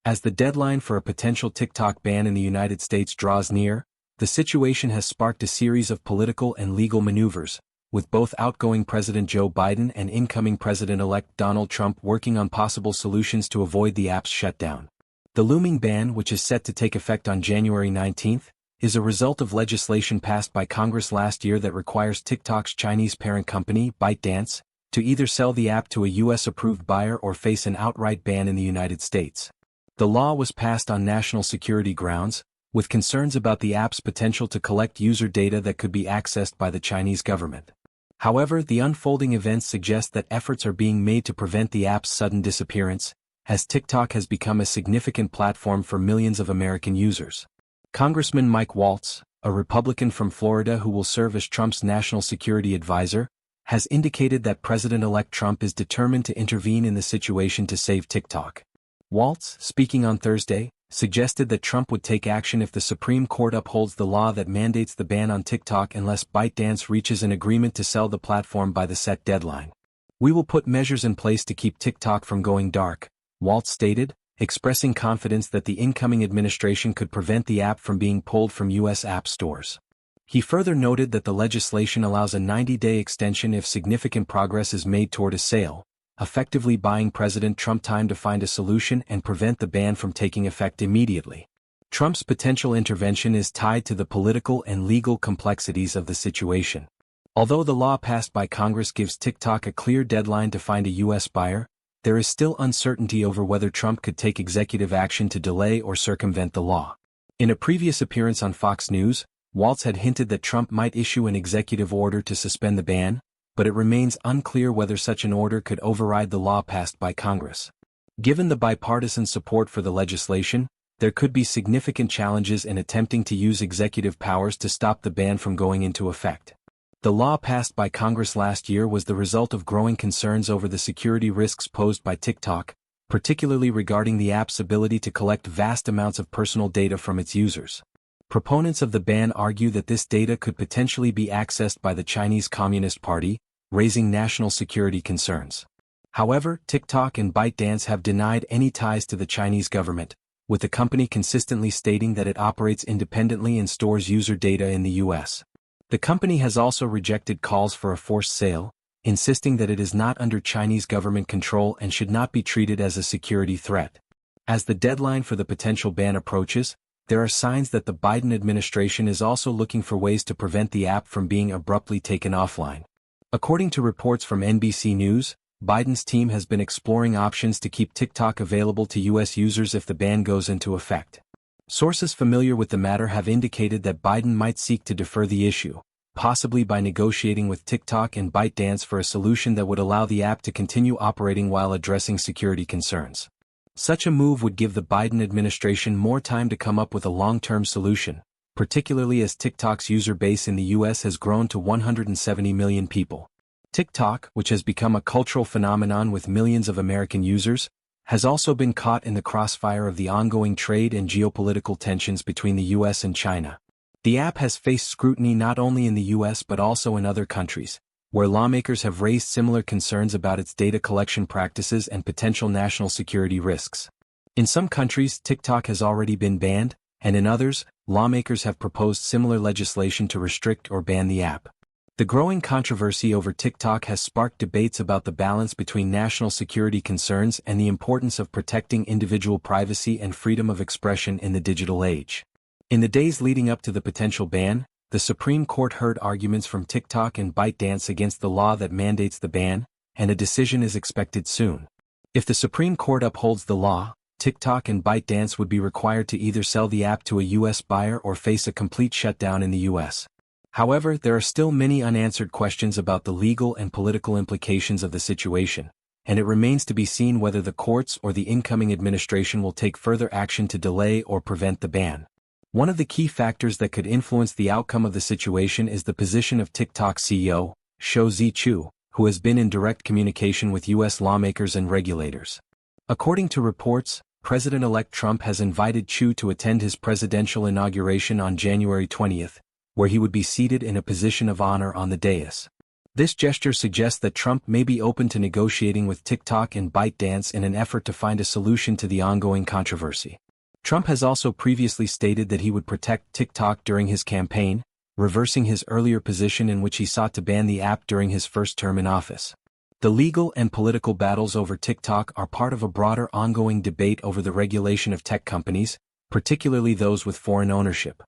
As the deadline for a potential TikTok ban in the United States draws near, the situation has sparked a series of political and legal maneuvers, with both outgoing President Joe Biden and incoming President-elect Donald Trump working on possible solutions to avoid the app's shutdown. The looming ban, which is set to take effect on January 19, is a result of legislation passed by Congress last year that requires TikTok's Chinese parent company, ByteDance, to either sell the app to a U.S.-approved buyer or face an outright ban in the United States. The law was passed on national security grounds, with concerns about the app's potential to collect user data that could be accessed by the Chinese government. However, the unfolding events suggest that efforts are being made to prevent the app's sudden disappearance, as TikTok has become a significant platform for millions of American users. Congressman Mike Waltz, a Republican from Florida who will serve as Trump's national security advisor, has indicated that President-elect Trump is determined to intervene in the situation to save TikTok. Waltz, speaking on Thursday, suggested that Trump would take action if the Supreme Court upholds the law that mandates the ban on TikTok unless ByteDance reaches an agreement to sell the platform by the set deadline. "We will put measures in place to keep TikTok from going dark," Waltz stated, expressing confidence that the incoming administration could prevent the app from being pulled from U.S. app stores. He further noted that the legislation allows a 90-day extension if significant progress is made toward a sale, effectively buying President Trump time to find a solution and prevent the ban from taking effect immediately. Trump's potential intervention is tied to the political and legal complexities of the situation. Although the law passed by Congress gives TikTok a clear deadline to find a U.S. buyer, there is still uncertainty over whether Trump could take executive action to delay or circumvent the law. In a previous appearance on Fox News, Waltz had hinted that Trump might issue an executive order to suspend the ban, but it remains unclear whether such an order could override the law passed by Congress. Given the bipartisan support for the legislation, there could be significant challenges in attempting to use executive powers to stop the ban from going into effect. The law passed by Congress last year was the result of growing concerns over the security risks posed by TikTok, particularly regarding the app's ability to collect vast amounts of personal data from its users. Proponents of the ban argue that this data could potentially be accessed by the Chinese Communist Party, raising national security concerns. However, TikTok and ByteDance have denied any ties to the Chinese government, with the company consistently stating that it operates independently and stores user data in the U.S. The company has also rejected calls for a forced sale, insisting that it is not under Chinese government control and should not be treated as a security threat. As the deadline for the potential ban approaches, there are signs that the Biden administration is also looking for ways to prevent the app from being abruptly taken offline. According to reports from NBC News, Biden's team has been exploring options to keep TikTok available to U.S. users if the ban goes into effect. Sources familiar with the matter have indicated that Biden might seek to defer the issue, possibly by negotiating with TikTok and ByteDance for a solution that would allow the app to continue operating while addressing security concerns. Such a move would give the Biden administration more time to come up with a long-term solution, particularly as TikTok's user base in the U.S. has grown to 170 million people. TikTok, which has become a cultural phenomenon with millions of American users, has also been caught in the crossfire of the ongoing trade and geopolitical tensions between the U.S. and China. The app has faced scrutiny not only in the U.S. but also in other countries, where lawmakers have raised similar concerns about its data collection practices and potential national security risks. In some countries, TikTok has already been banned, and in others, lawmakers have proposed similar legislation to restrict or ban the app. The growing controversy over TikTok has sparked debates about the balance between national security concerns and the importance of protecting individual privacy and freedom of expression in the digital age. In the days leading up to the potential ban, the Supreme Court heard arguments from TikTok and ByteDance against the law that mandates the ban, and a decision is expected soon. If the Supreme Court upholds the law, TikTok and ByteDance would be required to either sell the app to a U.S. buyer or face a complete shutdown in the U.S. However, there are still many unanswered questions about the legal and political implications of the situation, and it remains to be seen whether the courts or the incoming administration will take further action to delay or prevent the ban. One of the key factors that could influence the outcome of the situation is the position of TikTok CEO, Shou Zi Chew, who has been in direct communication with U.S. lawmakers and regulators. According to reports, President-elect Trump has invited Chew to attend his presidential inauguration on January 20, where he would be seated in a position of honor on the dais. This gesture suggests that Trump may be open to negotiating with TikTok and ByteDance in an effort to find a solution to the ongoing controversy. Trump has also previously stated that he would protect TikTok during his campaign, reversing his earlier position in which he sought to ban the app during his first term in office. The legal and political battles over TikTok are part of a broader ongoing debate over the regulation of tech companies, particularly those with foreign ownership.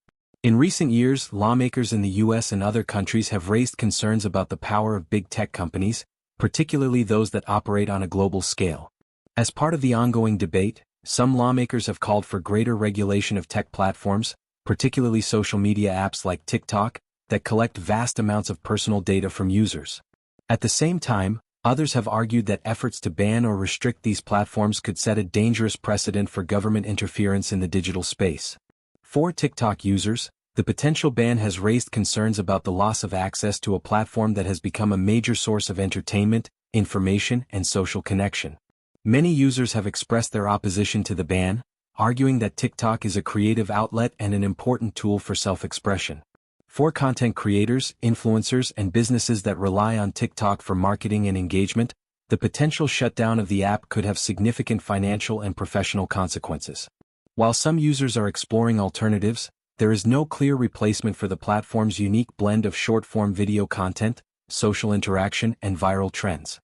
In recent years, lawmakers in the U.S. and other countries have raised concerns about the power of big tech companies, particularly those that operate on a global scale. As part of the ongoing debate, some lawmakers have called for greater regulation of tech platforms, particularly social media apps like TikTok, that collect vast amounts of personal data from users. At the same time, others have argued that efforts to ban or restrict these platforms could set a dangerous precedent for government interference in the digital space. For TikTok users, the potential ban has raised concerns about the loss of access to a platform that has become a major source of entertainment, information, and social connection. Many users have expressed their opposition to the ban, arguing that TikTok is a creative outlet and an important tool for self-expression. For content creators, influencers, and businesses that rely on TikTok for marketing and engagement, the potential shutdown of the app could have significant financial and professional consequences. While some users are exploring alternatives, there is no clear replacement for the platform's unique blend of short-form video content, social interaction, and viral trends.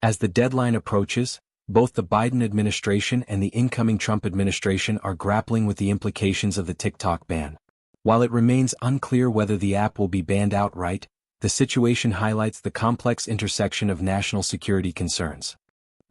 As the deadline approaches, both the Biden administration and the incoming Trump administration are grappling with the implications of the TikTok ban. While it remains unclear whether the app will be banned outright, the situation highlights the complex intersection of national security concerns.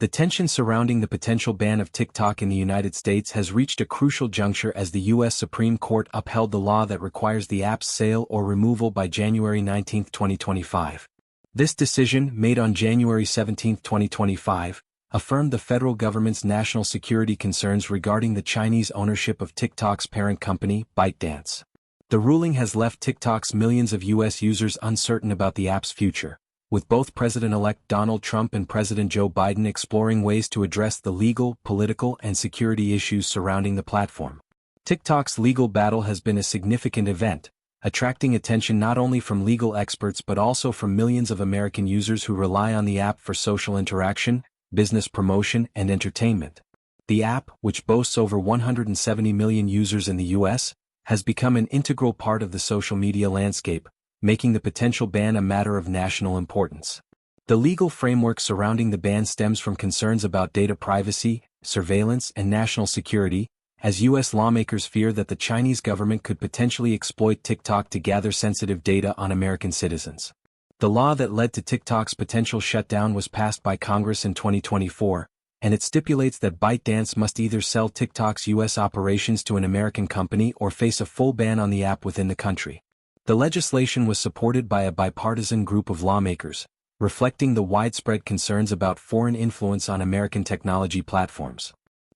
The tension surrounding the potential ban of TikTok in the United States has reached a crucial juncture as the U.S. Supreme Court upheld the law that requires the app's sale or removal by January 19, 2025. This decision, made on January 17, 2025, affirmed the federal government's national security concerns regarding the Chinese ownership of TikTok's parent company, ByteDance. The ruling has left TikTok's millions of U.S. users uncertain about the app's future, with both President-elect Donald Trump and President Joe Biden exploring ways to address the legal, political, and security issues surrounding the platform. TikTok's legal battle has been a significant event, attracting attention not only from legal experts but also from millions of American users who rely on the app for social interaction, business promotion, and entertainment. The app, which boasts over 170 million users in the U.S., has become an integral part of the social media landscape, making the potential ban a matter of national importance. The legal framework surrounding the ban stems from concerns about data privacy, surveillance, and national security, as U.S. lawmakers fear that the Chinese government could potentially exploit TikTok to gather sensitive data on American citizens. The law that led to TikTok's potential shutdown was passed by Congress in 2024, and it stipulates that ByteDance must either sell TikTok's U.S. operations to an American company or face a full ban on the app within the country. The legislation was supported by a bipartisan group of lawmakers, reflecting the widespread concerns about foreign influence on American technology platforms.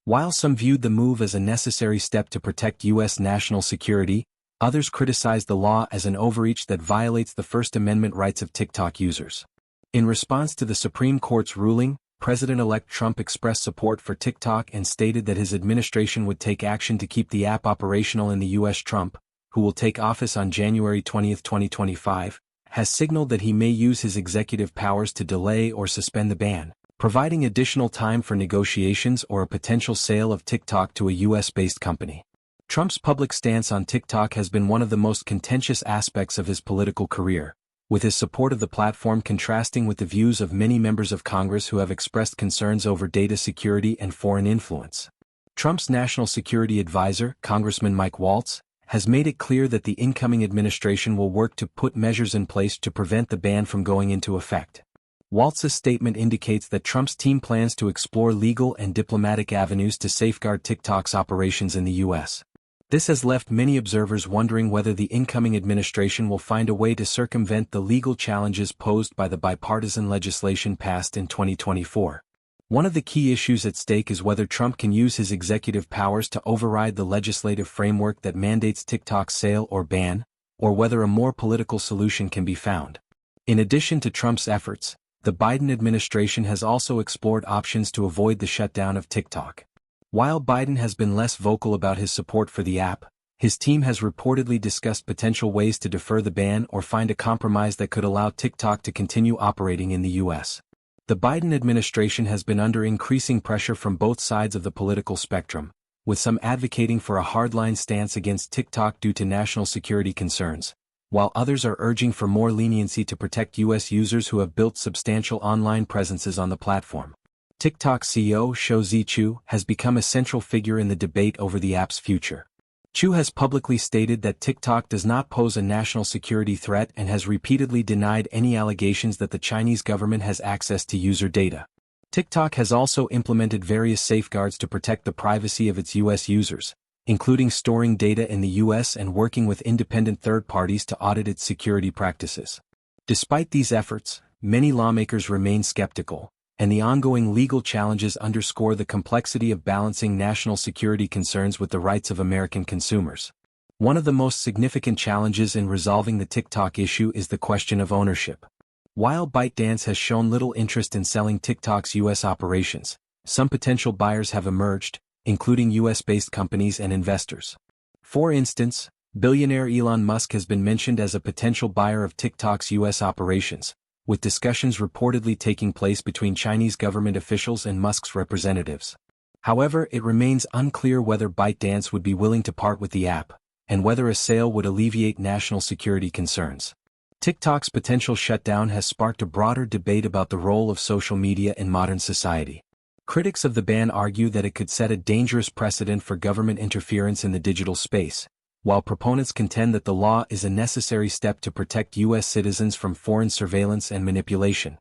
While some viewed the move as a necessary step to protect U.S. national security, others criticized the law as an overreach that violates the First Amendment rights of TikTok users. In response to the Supreme Court's ruling, President-elect Trump expressed support for TikTok and stated that his administration would take action to keep the app operational in the U.S. Trump, who will take office on January 20, 2025, has signaled that he may use his executive powers to delay or suspend the ban, providing additional time for negotiations or a potential sale of TikTok to a U.S.-based company. Trump's public stance on TikTok has been one of the most contentious aspects of his political career, with his support of the platform contrasting with the views of many members of Congress who have expressed concerns over data security and foreign influence. Trump's national security advisor, Congressman Mike Waltz, has made it clear that the incoming administration will work to put measures in place to prevent the ban from going into effect. Waltz's statement indicates that Trump's team plans to explore legal and diplomatic avenues to safeguard TikTok's operations in the U.S. This has left many observers wondering whether the incoming administration will find a way to circumvent the legal challenges posed by the bipartisan legislation passed in 2024. One of the key issues at stake is whether Trump can use his executive powers to override the legislative framework that mandates TikTok's sale or ban, or whether a more political solution can be found. In addition to Trump's efforts, the Biden administration has also explored options to avoid the shutdown of TikTok. While Biden has been less vocal about his support for the app, His team has reportedly discussed potential ways to defer the ban or find a compromise that could allow TikTok to continue operating in the U.S. The Biden administration has been under increasing pressure from both sides of the political spectrum, with some advocating for a hardline stance against TikTok due to national security concerns, while others are urging for more leniency to protect U.S. users who have built substantial online presences on the platform. TikTok CEO Shou Zi Chew has become a central figure in the debate over the app's future. Chew has publicly stated that TikTok does not pose a national security threat and has repeatedly denied any allegations that the Chinese government has access to user data. TikTok has also implemented various safeguards to protect the privacy of its U.S. users, including storing data in the U.S. and working with independent third parties to audit its security practices. Despite these efforts, many lawmakers remain skeptical, and the ongoing legal challenges underscore the complexity of balancing national security concerns with the rights of American consumers. One of the most significant challenges in resolving the TikTok issue is the question of ownership. While ByteDance has shown little interest in selling TikTok's U.S. operations, some potential buyers have emerged, including U.S.-based companies and investors. For instance, billionaire Elon Musk has been mentioned as a potential buyer of TikTok's U.S. operations, with discussions reportedly taking place between Chinese government officials and Musk's representatives. However, it remains unclear whether ByteDance would be willing to part with the app, and whether a sale would alleviate national security concerns. TikTok's potential shutdown has sparked a broader debate about the role of social media in modern society. Critics of the ban argue that it could set a dangerous precedent for government interference in the digital space, while proponents contend that the law is a necessary step to protect U.S. citizens from foreign surveillance and manipulation.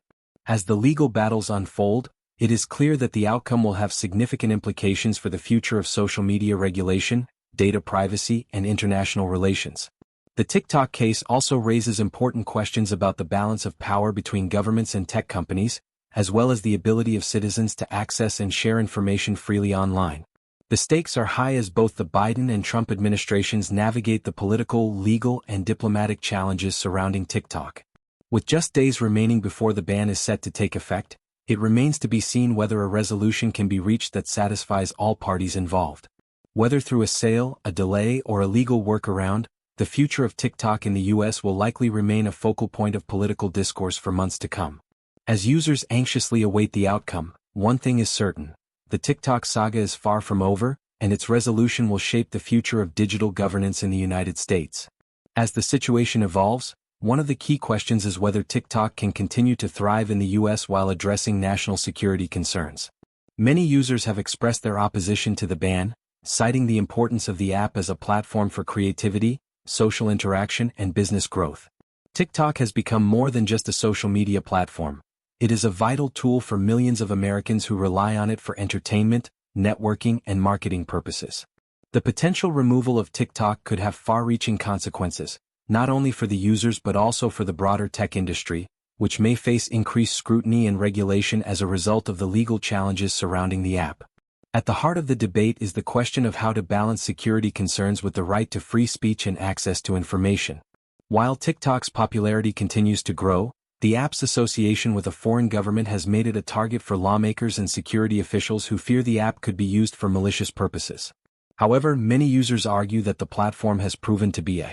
As the legal battles unfold, it is clear that the outcome will have significant implications for the future of social media regulation, data privacy, and international relations. The TikTok case also raises important questions about the balance of power between governments and tech companies, as well as the ability of citizens to access and share information freely online. The stakes are high as both the Biden and Trump administrations navigate the political, legal, and diplomatic challenges surrounding TikTok. With just days remaining before the ban is set to take effect, it remains to be seen whether a resolution can be reached that satisfies all parties involved. Whether through a sale, a delay, or a legal workaround, the future of TikTok in the U.S. will likely remain a focal point of political discourse for months to come. As users anxiously await the outcome, one thing is certain: the TikTok saga is far from over, and its resolution will shape the future of digital governance in the United States. As the situation evolves, one of the key questions is whether TikTok can continue to thrive in the U.S. while addressing national security concerns. Many users have expressed their opposition to the ban, citing the importance of the app as a platform for creativity, social interaction, and business growth. TikTok has become more than just a social media platform. It is a vital tool for millions of Americans who rely on it for entertainment, networking, and marketing purposes. The potential removal of TikTok could have far-reaching consequences, not only for the users but also for the broader tech industry, which may face increased scrutiny and regulation as a result of the legal challenges surrounding the app. At the heart of the debate is the question of how to balance security concerns with the right to free speech and access to information. While TikTok's popularity continues to grow, the app's association with a foreign government has made it a target for lawmakers and security officials who fear the app could be used for malicious purposes. However, many users argue that the platform has proven to be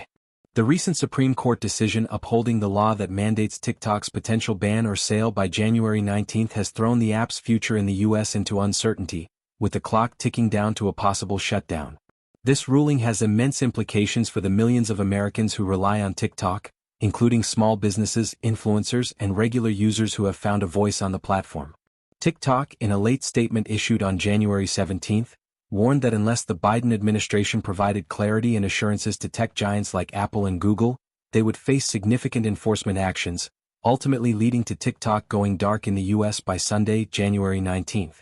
The recent Supreme Court decision upholding the law that mandates TikTok's potential ban or sale by January 19 has thrown the app's future in the U.S. into uncertainty, with the clock ticking down to a possible shutdown. This ruling has immense implications for the millions of Americans who rely on TikTok, including small businesses, influencers, and regular users who have found a voice on the platform. TikTok, in a late statement issued on January 17, warned that unless the Biden administration provided clarity and assurances to tech giants like Apple and Google, they would face significant enforcement actions, ultimately leading to TikTok going dark in the U.S. by Sunday, January 19.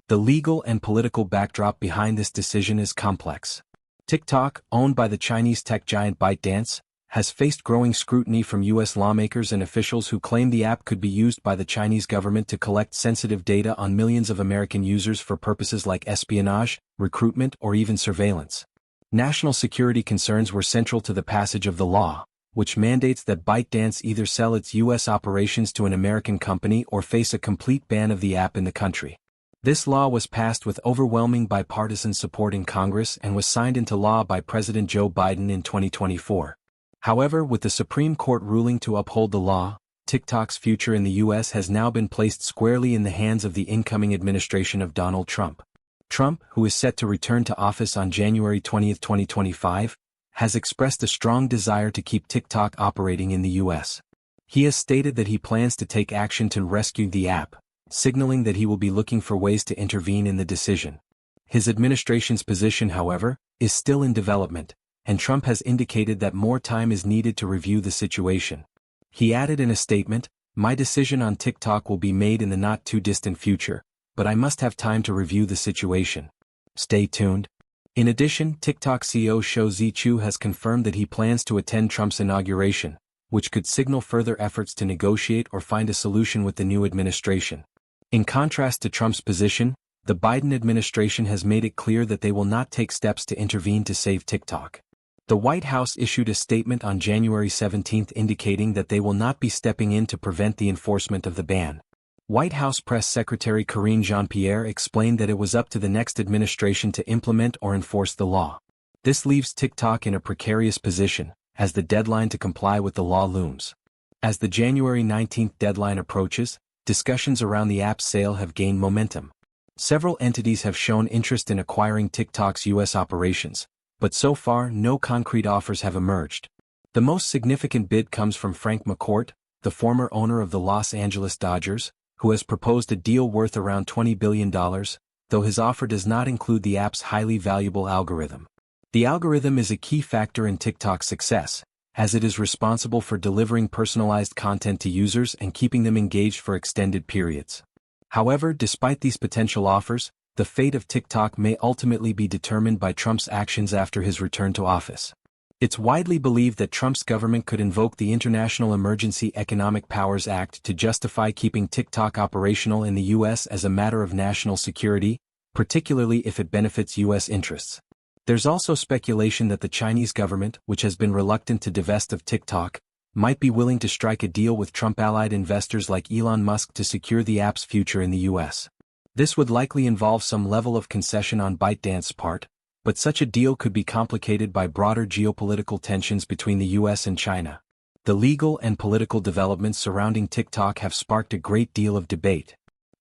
The legal and political backdrop behind this decision is complex. TikTok, owned by the Chinese tech giant ByteDance, has faced growing scrutiny from U.S. lawmakers and officials who claim the app could be used by the Chinese government to collect sensitive data on millions of American users for purposes like espionage, recruitment, or even surveillance. National security concerns were central to the passage of the law, which mandates that ByteDance either sell its U.S. operations to an American company or face a complete ban of the app in the country. This law was passed with overwhelming bipartisan support in Congress and was signed into law by President Joe Biden in 2024. However, with the Supreme Court ruling to uphold the law, TikTok's future in the U.S. has now been placed squarely in the hands of the incoming administration of Donald Trump. Trump, who is set to return to office on January 20, 2025, has expressed a strong desire to keep TikTok operating in the U.S. He has stated that he plans to take action to rescue the app, signaling that he will be looking for ways to intervene in the decision. His administration's position, however, is still in development, and Trump has indicated that more time is needed to review the situation. He added in a statement, "My decision on TikTok will be made in the not-too-distant future, but I must have time to review the situation. Stay tuned." In addition, TikTok CEO Shou Zi Chew has confirmed that he plans to attend Trump's inauguration, which could signal further efforts to negotiate or find a solution with the new administration. In contrast to Trump's position, the Biden administration has made it clear that they will not take steps to intervene to save TikTok. The White House issued a statement on January 17 indicating that they will not be stepping in to prevent the enforcement of the ban. White House Press Secretary Karine Jean-Pierre explained that it was up to the next administration to implement or enforce the law. This leaves TikTok in a precarious position, as the deadline to comply with the law looms. As the January 19 deadline approaches, discussions around the app's sale have gained momentum. Several entities have shown interest in acquiring TikTok's U.S. operations, but so far no concrete offers have emerged. The most significant bid comes from Frank McCourt, the former owner of the Los Angeles Dodgers, who has proposed a deal worth around $20 billion, though his offer does not include the app's highly valuable algorithm. The algorithm is a key factor in TikTok's success, as it is responsible for delivering personalized content to users and keeping them engaged for extended periods. However, despite these potential offers, the fate of TikTok may ultimately be determined by Trump's actions after his return to office. It's widely believed that Trump's government could invoke the International Emergency Economic Powers Act to justify keeping TikTok operational in the U.S. as a matter of national security, particularly if it benefits U.S. interests. There's also speculation that the Chinese government, which has been reluctant to divest of TikTok, might be willing to strike a deal with Trump-allied investors like Elon Musk to secure the app's future in the U.S. This would likely involve some level of concession on ByteDance's part, but such a deal could be complicated by broader geopolitical tensions between the U.S. and China. The legal and political developments surrounding TikTok have sparked a great deal of debate.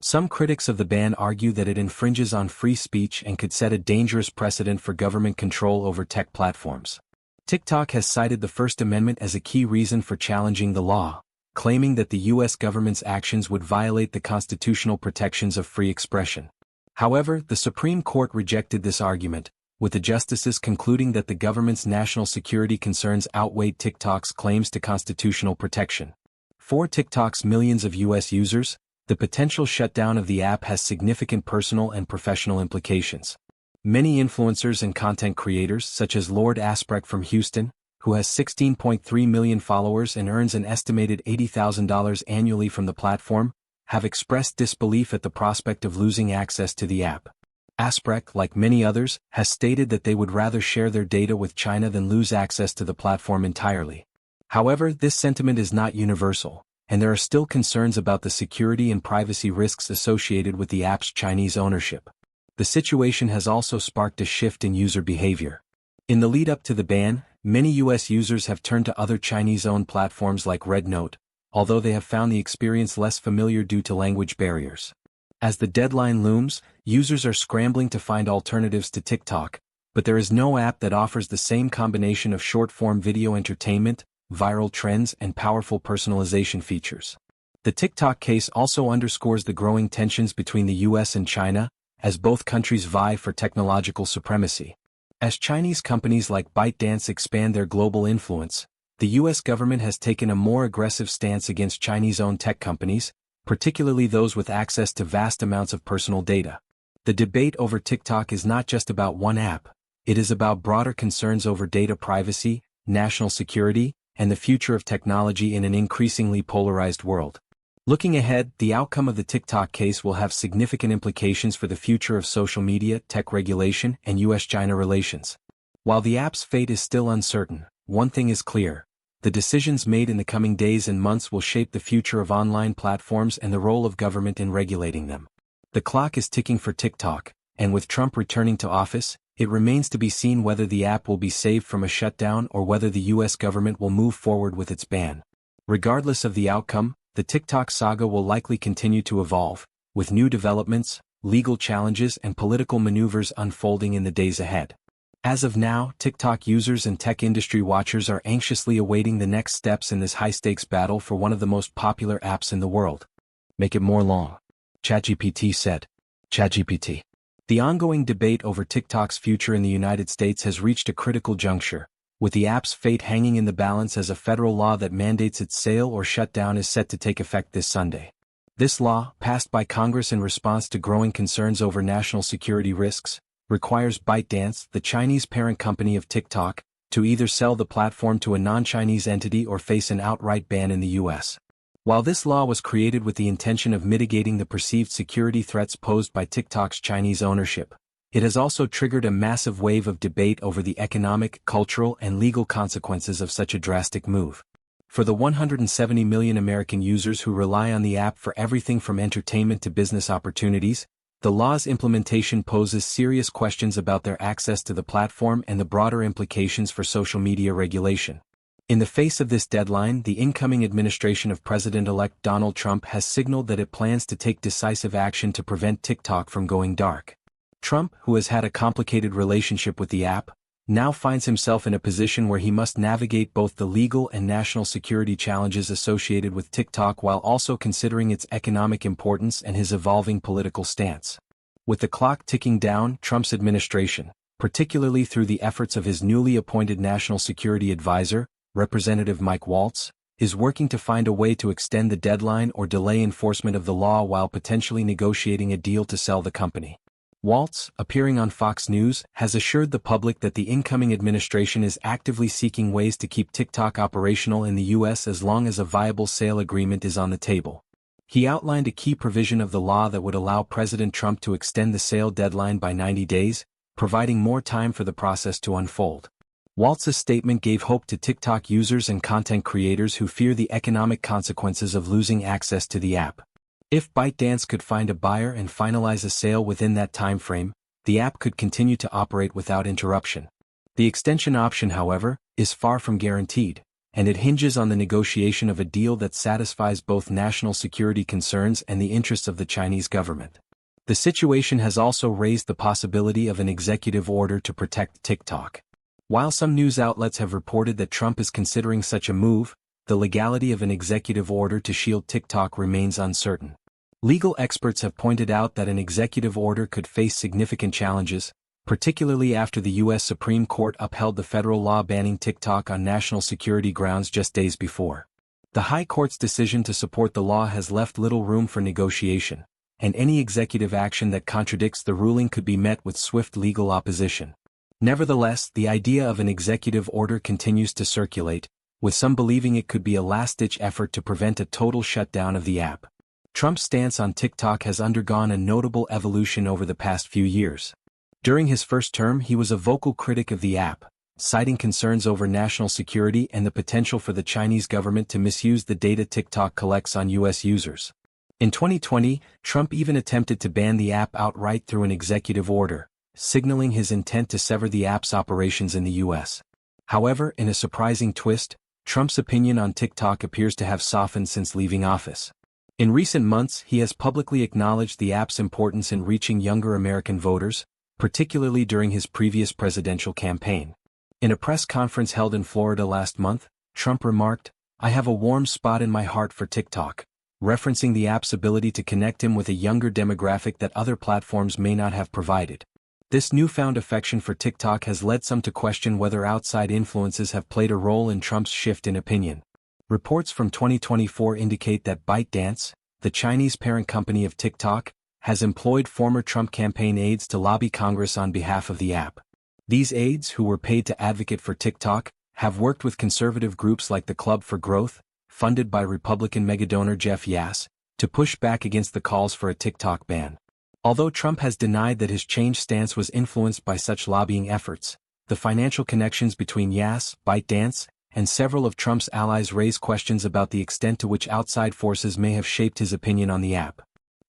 Some critics of the ban argue that it infringes on free speech and could set a dangerous precedent for government control over tech platforms. TikTok has cited the First Amendment as a key reason for challenging the law, claiming that the U.S. government's actions would violate the constitutional protections of free expression. However, the Supreme Court rejected this argument, with the justices concluding that the government's national security concerns outweighed TikTok's claims to constitutional protection. For TikTok's millions of U.S. users, the potential shutdown of the app has significant personal and professional implications. Many influencers and content creators, such as Lord Asprek from Houston, who has 16.3 million followers and earns an estimated $80,000 annually from the platform, have expressed disbelief at the prospect of losing access to the app. Asprek, like many others, has stated that they would rather share their data with China than lose access to the platform entirely. However, this sentiment is not universal, and there are still concerns about the security and privacy risks associated with the app's Chinese ownership. The situation has also sparked a shift in user behavior. In the lead-up to the ban, many U.S. users have turned to other Chinese-owned platforms like RedNote, although they have found the experience less familiar due to language barriers. As the deadline looms, users are scrambling to find alternatives to TikTok, but there is no app that offers the same combination of short-form video entertainment, viral trends, and powerful personalization features. The TikTok case also underscores the growing tensions between the U.S. and China, as both countries vie for technological supremacy. As Chinese companies like ByteDance expand their global influence, the U.S. government has taken a more aggressive stance against Chinese-owned tech companies, particularly those with access to vast amounts of personal data. The debate over TikTok is not just about one app, it is about broader concerns over data privacy, national security, and the future of technology in an increasingly polarized world. Looking ahead, the outcome of the TikTok case will have significant implications for the future of social media, tech regulation, and U.S.-China relations. While the app's fate is still uncertain, one thing is clear: the decisions made in the coming days and months will shape the future of online platforms and the role of government in regulating them. The clock is ticking for TikTok, and with Trump returning to office, it remains to be seen whether the app will be saved from a shutdown or whether the US government will move forward with its ban. Regardless of the outcome, the TikTok saga will likely continue to evolve, with new developments, legal challenges and political maneuvers unfolding in the days ahead. As of now, TikTok users and tech industry watchers are anxiously awaiting the next steps in this high-stakes battle for one of the most popular apps in the world. Make it more long. ChatGPT said. ChatGPT. The ongoing debate over TikTok's future in the United States has reached a critical juncture, with the app's fate hanging in the balance as a federal law that mandates its sale or shutdown is set to take effect this Sunday. This law, passed by Congress in response to growing concerns over national security risks, requires ByteDance, the Chinese parent company of TikTok, to either sell the platform to a non-Chinese entity or face an outright ban in the US. While this law was created with the intention of mitigating the perceived security threats posed by TikTok's Chinese ownership, it has also triggered a massive wave of debate over the economic, cultural, and legal consequences of such a drastic move. For the 170 million American users who rely on the app for everything from entertainment to business opportunities, the law's implementation poses serious questions about their access to the platform and the broader implications for social media regulation. In the face of this deadline, the incoming administration of President-elect Donald Trump has signaled that it plans to take decisive action to prevent TikTok from going dark. Trump, who has had a complicated relationship with the app, now finds himself in a position where he must navigate both the legal and national security challenges associated with TikTok while also considering its economic importance and his evolving political stance. With the clock ticking down, Trump's administration, particularly through the efforts of his newly appointed National Security Advisor, Representative Mike Waltz, is working to find a way to extend the deadline or delay enforcement of the law while potentially negotiating a deal to sell the company. Waltz, appearing on Fox News, has assured the public that the incoming administration is actively seeking ways to keep TikTok operational in the U.S. as long as a viable sale agreement is on the table. He outlined a key provision of the law that would allow President Trump to extend the sale deadline by 90 days, providing more time for the process to unfold. Waltz's statement gave hope to TikTok users and content creators who fear the economic consequences of losing access to the app. If ByteDance could find a buyer and finalize a sale within that time frame, the app could continue to operate without interruption. The extension option, however, is far from guaranteed, and it hinges on the negotiation of a deal that satisfies both national security concerns and the interests of the Chinese government. The situation has also raised the possibility of an executive order to protect TikTok. While some news outlets have reported that Trump is considering such a move, the legality of an executive order to shield TikTok remains uncertain. Legal experts have pointed out that an executive order could face significant challenges, particularly after the U.S. Supreme Court upheld the federal law banning TikTok on national security grounds just days before. The High Court's decision to support the law has left little room for negotiation, and any executive action that contradicts the ruling could be met with swift legal opposition. Nevertheless, the idea of an executive order continues to circulate, with some believing it could be a last-ditch effort to prevent a total shutdown of the app. Trump's stance on TikTok has undergone a notable evolution over the past few years. During his first term, he was a vocal critic of the app, citing concerns over national security and the potential for the Chinese government to misuse the data TikTok collects on U.S. users. In 2020, Trump even attempted to ban the app outright through an executive order, signaling his intent to sever the app's operations in the U.S. However, in a surprising twist, Trump's opinion on TikTok appears to have softened since leaving office. In recent months, he has publicly acknowledged the app's importance in reaching younger American voters, particularly during his previous presidential campaign. In a press conference held in Florida last month, Trump remarked, "I have a warm spot in my heart for TikTok," referencing the app's ability to connect him with a younger demographic that other platforms may not have provided. This newfound affection for TikTok has led some to question whether outside influences have played a role in Trump's shift in opinion. Reports from 2024 indicate that ByteDance, the Chinese parent company of TikTok, has employed former Trump campaign aides to lobby Congress on behalf of the app. These aides, who were paid to advocate for TikTok, have worked with conservative groups like the Club for Growth, funded by Republican megadonor Jeff Yass, to push back against the calls for a TikTok ban. Although Trump has denied that his changed stance was influenced by such lobbying efforts, the financial connections between Yass, ByteDance, and several of Trump's allies raise questions about the extent to which outside forces may have shaped his opinion on the app.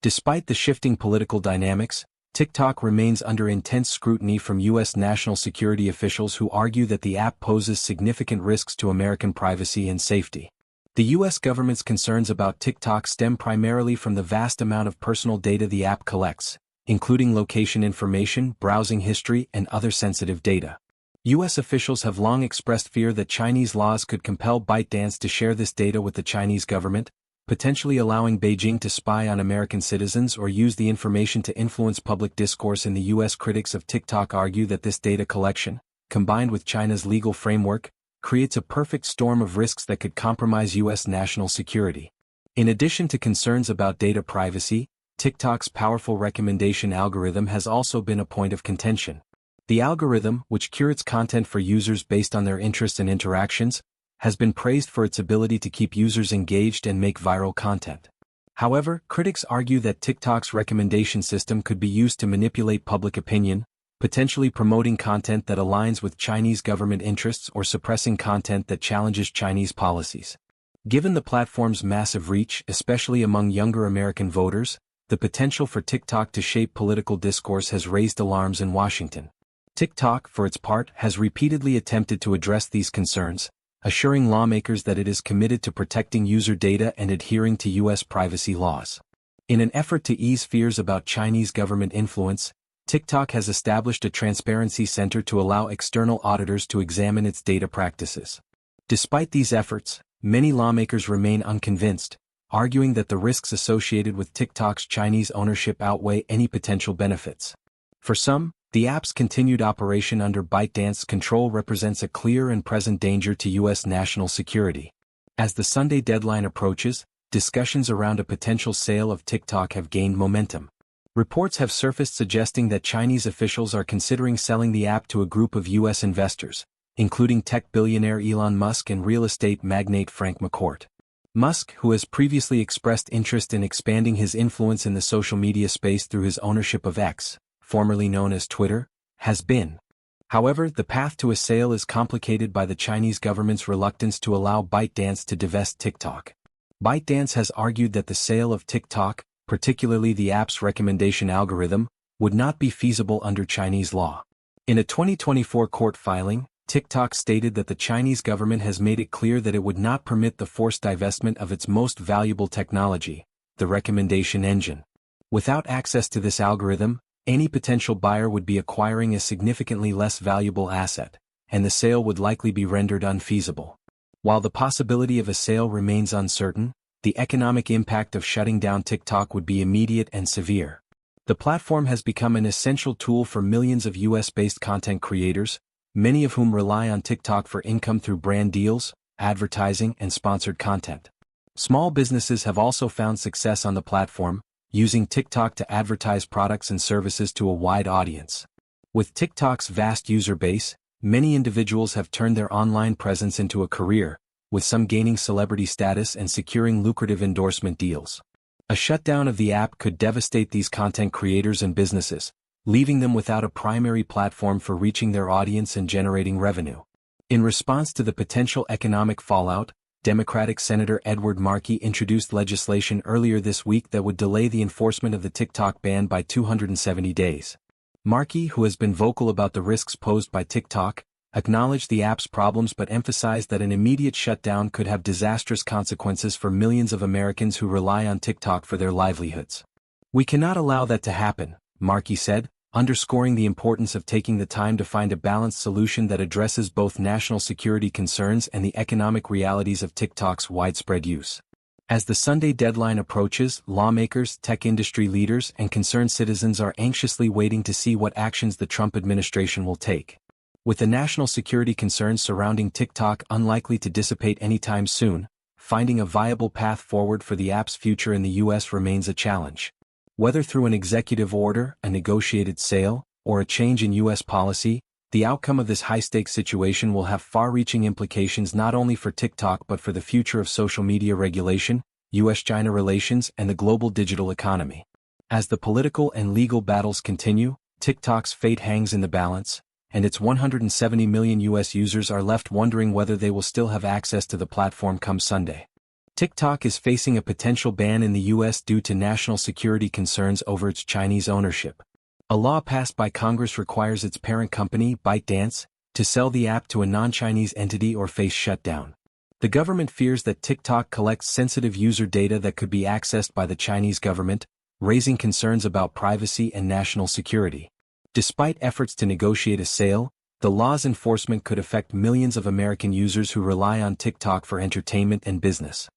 Despite the shifting political dynamics, TikTok remains under intense scrutiny from U.S. national security officials who argue that the app poses significant risks to American privacy and safety. The U.S. government's concerns about TikTok stem primarily from the vast amount of personal data the app collects, including location information, browsing history, and other sensitive data. U.S. officials have long expressed fear that Chinese laws could compel ByteDance to share this data with the Chinese government, potentially allowing Beijing to spy on American citizens or use the information to influence public discourse in the U.S. Critics of TikTok argue that this data collection, combined with China's legal framework, creates a perfect storm of risks that could compromise U.S. national security. In addition to concerns about data privacy, TikTok's powerful recommendation algorithm has also been a point of contention. The algorithm, which curates content for users based on their interests and interactions, has been praised for its ability to keep users engaged and make viral content. However, critics argue that TikTok's recommendation system could be used to manipulate public opinion, potentially promoting content that aligns with Chinese government interests or suppressing content that challenges Chinese policies. Given the platform's massive reach, especially among younger American voters, the potential for TikTok to shape political discourse has raised alarms in Washington. TikTok, for its part, has repeatedly attempted to address these concerns, assuring lawmakers that it is committed to protecting user data and adhering to U.S. privacy laws. In an effort to ease fears about Chinese government influence, TikTok has established a transparency center to allow external auditors to examine its data practices. Despite these efforts, many lawmakers remain unconvinced, arguing that the risks associated with TikTok's Chinese ownership outweigh any potential benefits. For some, the app's continued operation under ByteDance control represents a clear and present danger to U.S. national security. As the Sunday deadline approaches, discussions around a potential sale of TikTok have gained momentum. Reports have surfaced suggesting that Chinese officials are considering selling the app to a group of U.S. investors, including tech billionaire Elon Musk and real estate magnate Frank McCourt. Musk, who has previously expressed interest in expanding his influence in the social media space through his ownership of X, formerly known as Twitter, has been. However, the path to a sale is complicated by the Chinese government's reluctance to allow ByteDance to divest TikTok. ByteDance has argued that the sale of TikTok, particularly the app's recommendation algorithm, would not be feasible under Chinese law. In a 2024 court filing, TikTok stated that the Chinese government has made it clear that it would not permit the forced divestment of its most valuable technology, the recommendation engine. Without access to this algorithm, any potential buyer would be acquiring a significantly less valuable asset, and the sale would likely be rendered unfeasible. While the possibility of a sale remains uncertain, the economic impact of shutting down TikTok would be immediate and severe. The platform has become an essential tool for millions of US-based content creators, many of whom rely on TikTok for income through brand deals, advertising, and sponsored content. Small businesses have also found success on the platform, using TikTok to advertise products and services to a wide audience. With TikTok's vast user base, many individuals have turned their online presence into a career, with some gaining celebrity status and securing lucrative endorsement deals. A shutdown of the app could devastate these content creators and businesses, leaving them without a primary platform for reaching their audience and generating revenue. In response to the potential economic fallout, Democratic Senator Edward Markey introduced legislation earlier this week that would delay the enforcement of the TikTok ban by 270 days. Markey, who has been vocal about the risks posed by TikTok, acknowledged the app's problems but emphasized that an immediate shutdown could have disastrous consequences for millions of Americans who rely on TikTok for their livelihoods. "We cannot allow that to happen," Markey said, underscoring the importance of taking the time to find a balanced solution that addresses both national security concerns and the economic realities of TikTok's widespread use. As the Sunday deadline approaches, lawmakers, tech industry leaders, and concerned citizens are anxiously waiting to see what actions the Trump administration will take. With the national security concerns surrounding TikTok unlikely to dissipate anytime soon, finding a viable path forward for the app's future in the U.S. remains a challenge. Whether through an executive order, a negotiated sale, or a change in U.S. policy, the outcome of this high-stakes situation will have far-reaching implications not only for TikTok but for the future of social media regulation, U.S.-China relations, and the global digital economy. As the political and legal battles continue, TikTok's fate hangs in the balance, and its 170 million U.S. users are left wondering whether they will still have access to the platform come Sunday. TikTok is facing a potential ban in the US due to national security concerns over its Chinese ownership. A law passed by Congress requires its parent company, ByteDance, to sell the app to a non-Chinese entity or face shutdown. The government fears that TikTok collects sensitive user data that could be accessed by the Chinese government, raising concerns about privacy and national security. Despite efforts to negotiate a sale, the law's enforcement could affect millions of American users who rely on TikTok for entertainment and business.